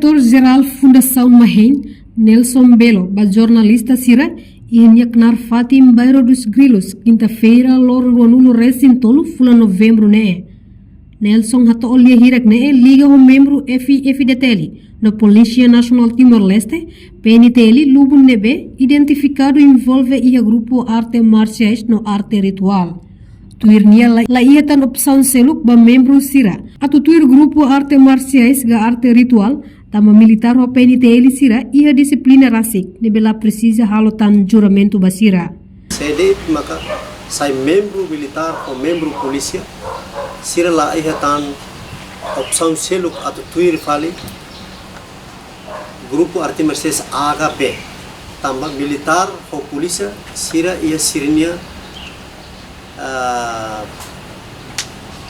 Diretor-Geral Fundação Mahen, Nelson Belo, ba jornalista Sira, ia knar Fatim Bairro dos Grilos, quinta-feira, lor ruanulo recintolo, fula novembro, né? Nelson hato olha hirak né, liga o membro FDTL, na Polícia Nacional Timor-Leste, PNTL, lubu nebe, identificado envolve ia grupo arte marciais no arte ritual. Tuirnia la ia tan opção seluk ba membro Sira, atu tuir grupo arte marciais ga arte ritual, tama militar o PNTL Sira, ia disiplina rasik, nebela precisa halotan juramento basira. Sede maka sai membro militar ou membro polícia, Sira la ia tan opção seluk atu tuir fali, grupo arte marciais AHP, tama militar ou polícia, Sira ia sirinia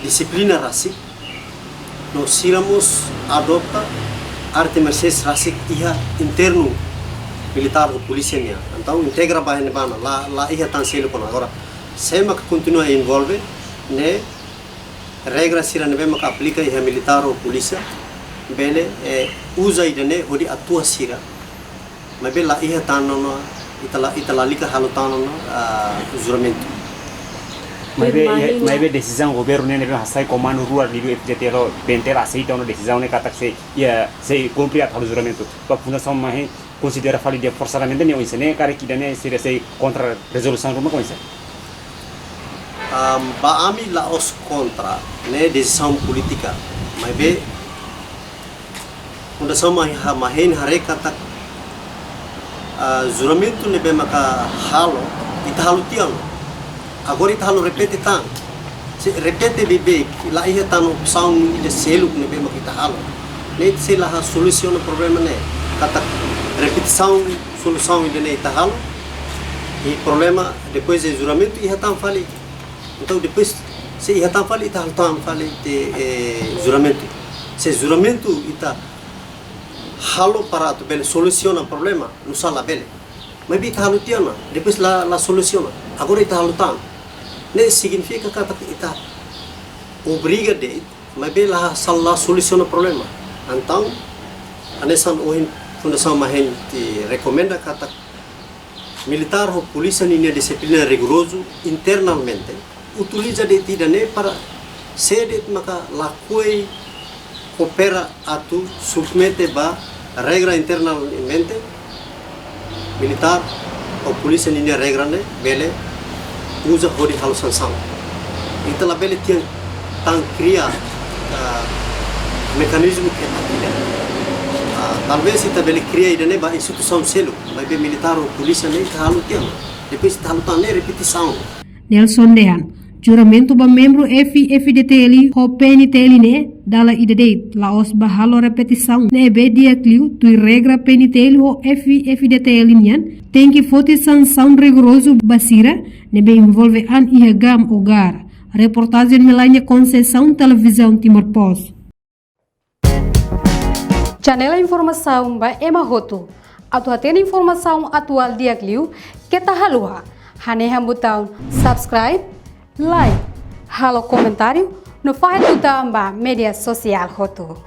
disiplina rasik, nós iramos adoptar arte marciais rasik ia interno militar ou polícia nia, então integra bahan bana lá ia tan selo con agora sema que continua envolve né regra sira nebe mak aplica ia militar ou polícia bele usa ida né hodi atua sira mas bela ia tan no itala lika halutan no juramento. Mas decisão governo né nebe hasai comando rural lido FDT lo benter aceita uma decisão né katak se cumprir a juramento para fundação Mahen considera fali dia forçadamente né isso né cara que né se contra resolução como coisa ba ami la os contra né decisão política mas fundação Mahen hare katak juramento nebe maka halo ita halu tiang agora ita halu repete tang repete bebe la ia tan opção de selo que nebe maka ita halu ne se la soluciona problema né katak repetição solução de né ita halu e problema depois de juramento ia tan fali então depois se ia tan fali ita halu tan fali de juramento se juramento ita halo para tu bele soluciona problema no sala bele mas bi halu tiana depois la soluciona agora ita halu tan ne significa que ita obriga de mas be la sala soluciona problema então anesan ohin fundação Mahen te recomenda kata militar ou polícia linha disciplina rigoroso internamente utiliza de tidane para sede maka lakoi coopera atu submete ba regra internamente militar ou polícia linha regra ne bele usa hodi halu sansang itu la bele tiang tang cria mecanismo que talvez ita bele cria idane ba instituição selo ba be militar ou polícia ne halu tiang depois halu tan ne repetição. Nelson Dehan, juramento ba membro FDTL o PNTL ne dala idade laos ba halo repetição ne be dia clio tu regra PNTL o FDTL nian tem que fote sanção rigoroso basira ne be envolve an ihagam ogar. Reportagem Melania Conceição, Televisão Timor Post. Janela informação ba Emma Hoto. Atu atena informação atual dia clio que tá halua. Hane botão subscribe, like, halo comentário no faz botão ba media social Hoto.